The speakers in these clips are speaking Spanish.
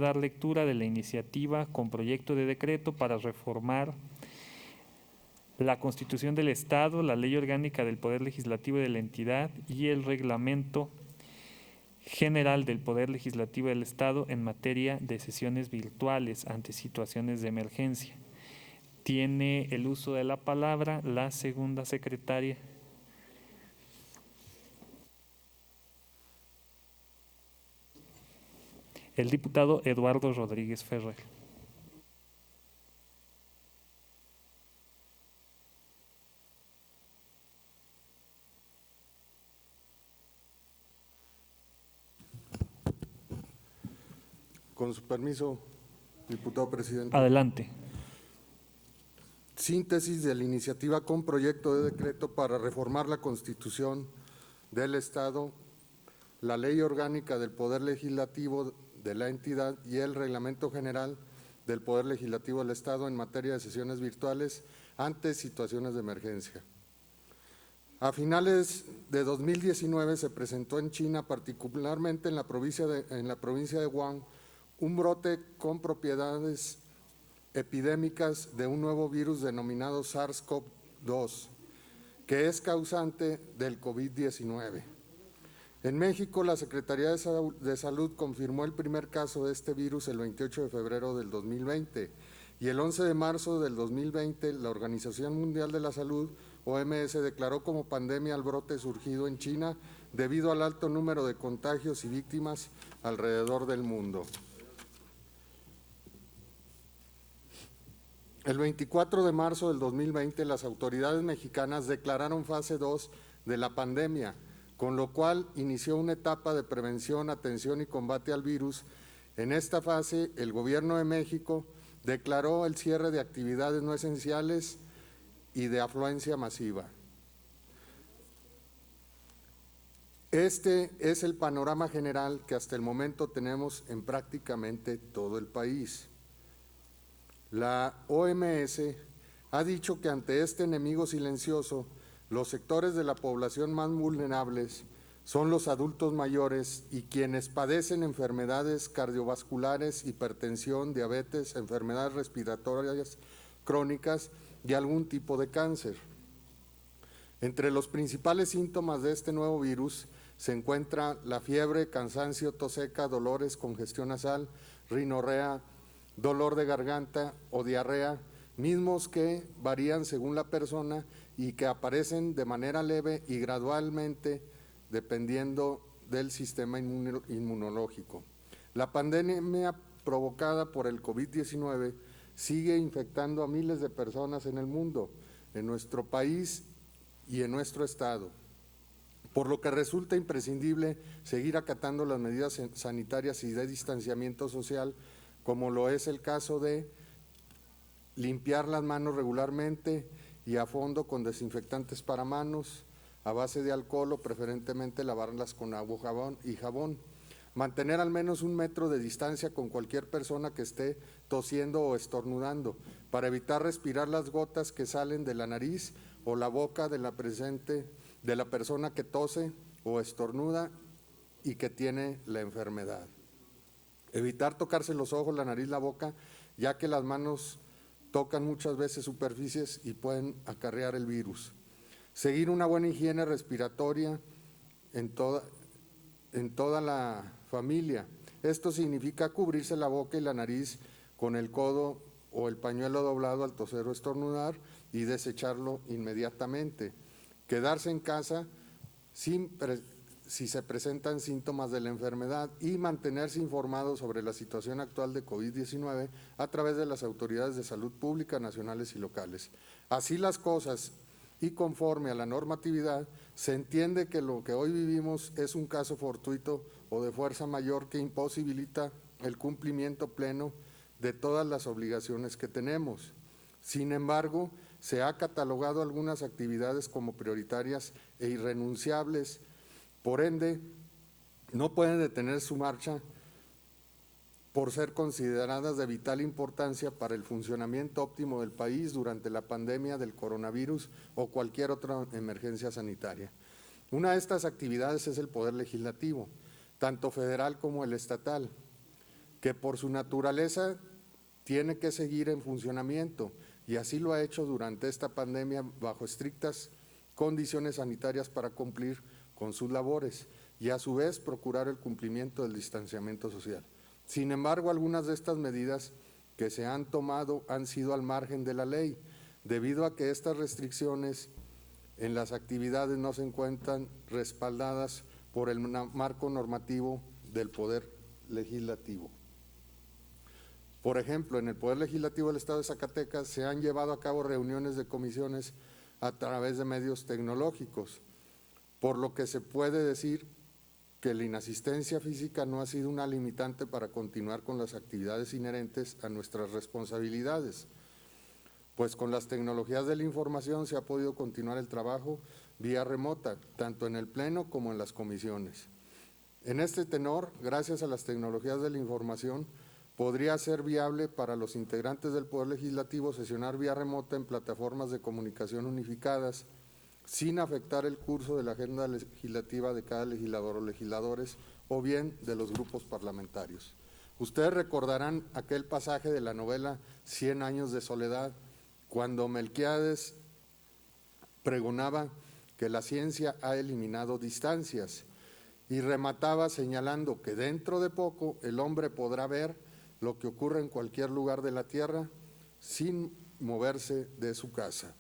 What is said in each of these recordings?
Dar lectura de la iniciativa con proyecto de decreto para reformar la Constitución del Estado, la Ley Orgánica del Poder Legislativo de la entidad y el Reglamento General del Poder Legislativo del Estado en materia de sesiones virtuales ante situaciones de emergencia. Tiene el uso de la palabra la segunda secretaria. El diputado Eduardo Rodríguez Ferrer. Con su permiso, diputado presidente. Adelante. Síntesis de la iniciativa con proyecto de decreto para reformar la Constitución del Estado, la Ley Orgánica del Poder Legislativo de la entidad y el Reglamento General del Poder Legislativo del Estado en materia de sesiones virtuales ante situaciones de emergencia. A finales de 2019 se presentó en China, particularmente en la provincia de Wuhan, un brote con propiedades epidémicas de un nuevo virus denominado SARS-CoV-2, que es causante del COVID-19. En México, la Secretaría de Salud confirmó el primer caso de este virus el 28 de febrero del 2020 y el 11 de marzo del 2020 la Organización Mundial de la Salud, OMS, declaró como pandemia el brote surgido en China debido al alto número de contagios y víctimas alrededor del mundo. El 24 de marzo del 2020, las autoridades mexicanas declararon fase 2 de la pandemia, con lo cual inició una etapa de prevención, atención y combate al virus. En esta fase, el Gobierno de México declaró el cierre de actividades no esenciales y de afluencia masiva. Este es el panorama general que hasta el momento tenemos en prácticamente todo el país. La OMS ha dicho que ante este enemigo silencioso, los sectores de la población más vulnerables son los adultos mayores y quienes padecen enfermedades cardiovasculares, hipertensión, diabetes, enfermedades respiratorias crónicas y algún tipo de cáncer. Entre los principales síntomas de este nuevo virus se encuentra la fiebre, cansancio, tos seca, dolores, congestión nasal, rinorrea, dolor de garganta o diarrea, mismos que varían según la persona y que aparecen de manera leve y gradualmente dependiendo del sistema inmunológico. La pandemia provocada por el COVID-19 sigue infectando a miles de personas en el mundo, en nuestro país y en nuestro estado, por lo que resulta imprescindible seguir acatando las medidas sanitarias y de distanciamiento social, como lo es el caso de limpiar las manos regularmente y a fondo con desinfectantes para manos, a base de alcohol o preferentemente lavarlas con agua y jabón. Mantener al menos 1 metro de distancia con cualquier persona que esté tosiendo o estornudando, para evitar respirar las gotas que salen de la nariz o la boca de la persona que tose o estornuda y que tiene la enfermedad. Evitar tocarse los ojos, la nariz, la boca, ya que las manos tocan muchas veces superficies y pueden acarrear el virus. Seguir una buena higiene respiratoria en toda la familia. Esto significa cubrirse la boca y la nariz con el codo o el pañuelo doblado al toser o estornudar y desecharlo inmediatamente. Quedarse en casa si se presentan síntomas de la enfermedad y mantenerse informados sobre la situación actual de COVID-19 a través de las autoridades de salud pública nacionales y locales. Así las cosas y conforme a la normatividad, se entiende que lo que hoy vivimos es un caso fortuito o de fuerza mayor que imposibilita el cumplimiento pleno de todas las obligaciones que tenemos. Sin embargo, se ha catalogado algunas actividades como prioritarias e irrenunciables. Por ende, no pueden detener su marcha por ser consideradas de vital importancia para el funcionamiento óptimo del país durante la pandemia del coronavirus o cualquier otra emergencia sanitaria. Una de estas actividades es el Poder Legislativo, tanto federal como el estatal. que por su naturaleza tiene que seguir en funcionamiento, y así lo ha hecho durante esta pandemia bajo estrictas condiciones sanitarias para cumplir con sus labores y a su vez procurar el cumplimiento del distanciamiento social. Sin embargo, algunas de estas medidas que se han tomado han sido al margen de la ley, debido a que estas restricciones en las actividades no se encuentran respaldadas por el marco normativo del Poder Legislativo. Por ejemplo, en el Poder Legislativo del Estado de Zacatecas se han llevado a cabo reuniones de comisiones a través de medios tecnológicos, por lo que se puede decir que la inasistencia física no ha sido una limitante para continuar con las actividades inherentes a nuestras responsabilidades, pues con las tecnologías de la información se ha podido continuar el trabajo vía remota, tanto en el Pleno como en las comisiones. En este tenor, gracias a las tecnologías de la información, podría ser viable para los integrantes del Poder Legislativo sesionar vía remota en plataformas de comunicación unificadas, sin afectar el curso de la agenda legislativa de cada legislador o legisladores, o bien de los grupos parlamentarios. Ustedes recordarán aquel pasaje de la novela 100 años de soledad, cuando Melquíades pregonaba que la ciencia ha eliminado distancias y remataba señalando que dentro de poco el hombre podrá ver lo que ocurre en cualquier lugar de la tierra sin moverse de su casa.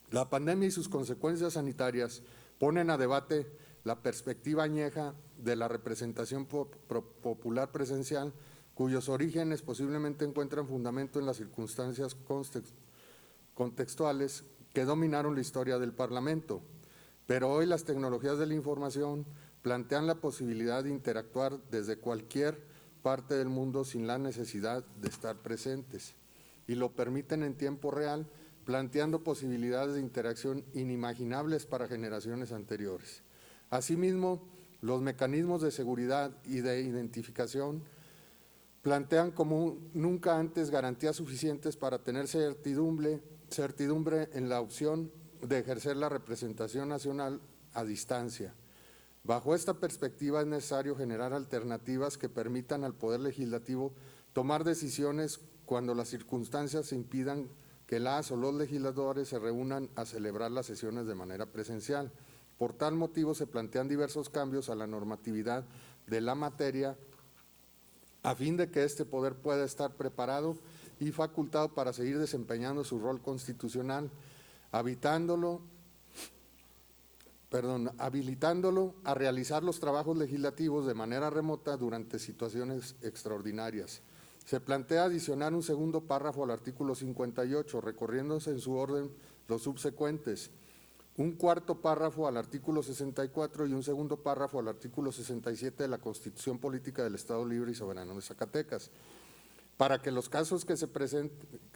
La pandemia y sus consecuencias sanitarias ponen a debate la perspectiva añeja de la representación popular presencial, cuyos orígenes posiblemente encuentran fundamento en las circunstancias contextuales que dominaron la historia del Parlamento. Pero hoy las tecnologías de la información plantean la posibilidad de interactuar desde cualquier parte del mundo sin la necesidad de estar presentes, y lo permiten en tiempo real, planteando posibilidades de interacción inimaginables para generaciones anteriores. Asimismo, los mecanismos de seguridad y de identificación plantean como nunca antes garantías suficientes para tener certidumbre en la opción de ejercer la representación nacional a distancia. Bajo esta perspectiva es necesario generar alternativas que permitan al Poder Legislativo tomar decisiones cuando las circunstancias impidan que las o los legisladores se reúnan a celebrar las sesiones de manera presencial. Por tal motivo se plantean diversos cambios a la normatividad de la materia a fin de que este poder pueda estar preparado y facultado para seguir desempeñando su rol constitucional, habilitándolo a realizar los trabajos legislativos de manera remota durante situaciones extraordinarias. Se plantea adicionar un segundo párrafo al artículo 58, recorriéndose en su orden los subsecuentes, un cuarto párrafo al artículo 64 y un segundo párrafo al artículo 67 de la Constitución Política del Estado Libre y Soberano de Zacatecas, para que los casos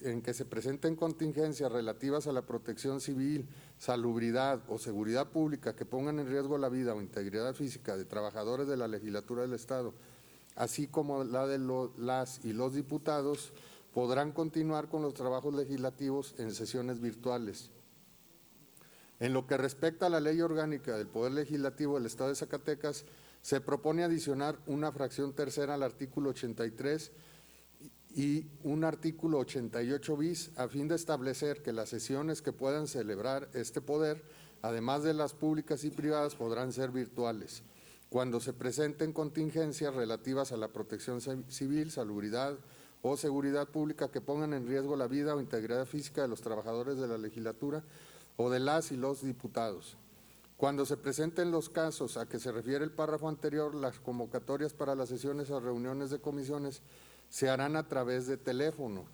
en que se presenten contingencias relativas a la protección civil, salubridad o seguridad pública que pongan en riesgo la vida o integridad física de trabajadores de la legislatura del Estado, así como la de las y los diputados, podrán continuar con los trabajos legislativos en sesiones virtuales. En lo que respecta a la Ley Orgánica del Poder Legislativo del Estado de Zacatecas, se propone adicionar una fracción tercera al artículo 83 y un artículo 88 bis a fin de establecer que las sesiones que puedan celebrar este poder, además de las públicas y privadas, podrán ser virtuales, cuando se presenten contingencias relativas a la protección civil, salubridad o seguridad pública que pongan en riesgo la vida o integridad física de los trabajadores de la legislatura o de las y los diputados. Cuando se presenten los casos a que se refiere el párrafo anterior, las convocatorias para las sesiones o reuniones de comisiones se harán a través de teléfono,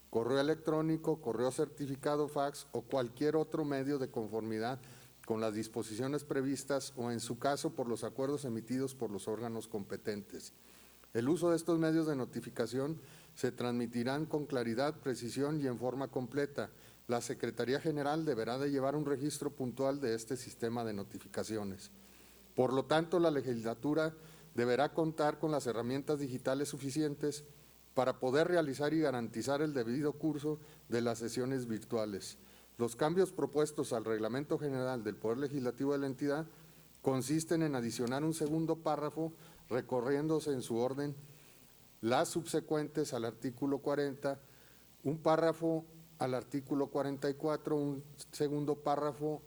correo electrónico, correo certificado, fax o cualquier otro medio de conformidad con las disposiciones previstas o, en su caso, por los acuerdos emitidos por los órganos competentes. El uso de estos medios de notificación se transmitirán con claridad, precisión y en forma completa. La Secretaría General deberá de llevar un registro puntual de este sistema de notificaciones. Por lo tanto, la legislatura deberá contar con las herramientas digitales suficientes para poder realizar y garantizar el debido curso de las sesiones virtuales. Los cambios propuestos al Reglamento General del Poder Legislativo de la entidad consisten en adicionar un segundo párrafo recorriéndose en su orden las subsecuentes al artículo 40, un párrafo al artículo 44, un segundo párrafo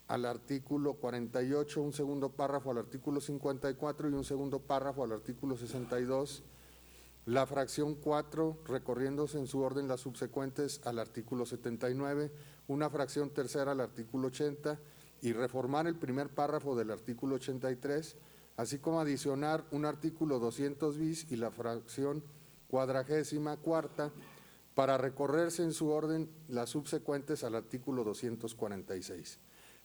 al artículo 48, un segundo párrafo al artículo 54 y un segundo párrafo al artículo 62, la fracción 4 recorriéndose en su orden las subsecuentes al artículo 79, una fracción tercera al artículo 80 y reformar el primer párrafo del artículo 83, así como adicionar un artículo 200 bis y la fracción 44ª para recorrerse en su orden las subsecuentes al artículo 246.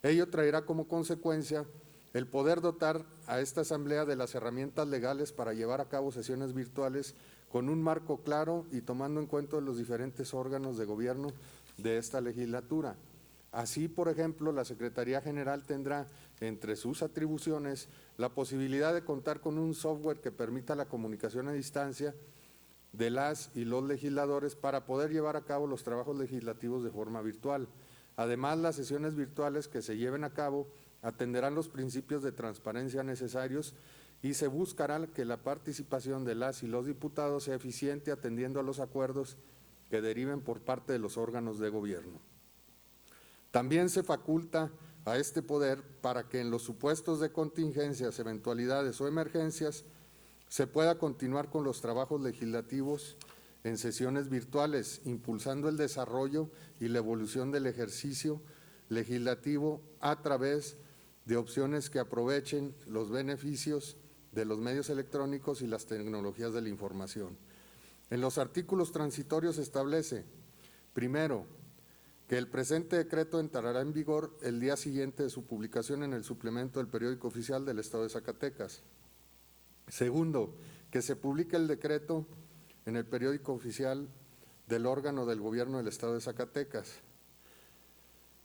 Ello traerá como consecuencia el poder dotar a esta Asamblea de las herramientas legales para llevar a cabo sesiones virtuales con un marco claro y tomando en cuenta los diferentes órganos de gobierno de esta legislatura. Así, por ejemplo, la Secretaría General tendrá entre sus atribuciones la posibilidad de contar con un software que permita la comunicación a distancia de las y los legisladores para poder llevar a cabo los trabajos legislativos de forma virtual. Además, las sesiones virtuales que se lleven a cabo atenderán los principios de transparencia necesarios y se buscará que la participación de las y los diputados sea eficiente atendiendo a los acuerdos que deriven por parte de los órganos de gobierno. También se faculta a este poder para que en los supuestos de contingencias, eventualidades o emergencias se pueda continuar con los trabajos legislativos en sesiones virtuales, impulsando el desarrollo y la evolución del ejercicio legislativo a través de opciones que aprovechen los beneficios de los medios electrónicos y las tecnologías de la información. En los artículos transitorios se establece, primero, que el presente decreto entrará en vigor el día siguiente de su publicación en el suplemento del periódico oficial del Estado de Zacatecas. Segundo, que se publique el decreto en el periódico oficial del órgano del gobierno del Estado de Zacatecas.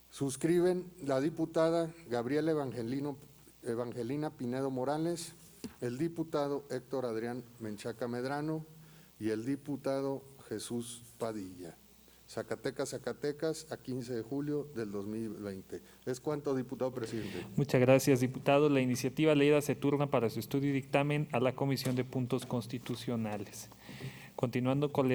Suscriben la diputada Gabriela Evangelina Pinedo Morales, el diputado Héctor Adrián Menchaca Medrano y el diputado Jesús Padilla. Zacatecas, Zacatecas, a 15 de julio del 2020. ¿Es cuánto, diputado presidente? Muchas gracias, diputado. La iniciativa leída se turna para su estudio y dictamen a la Comisión de Puntos Constitucionales. Continuando con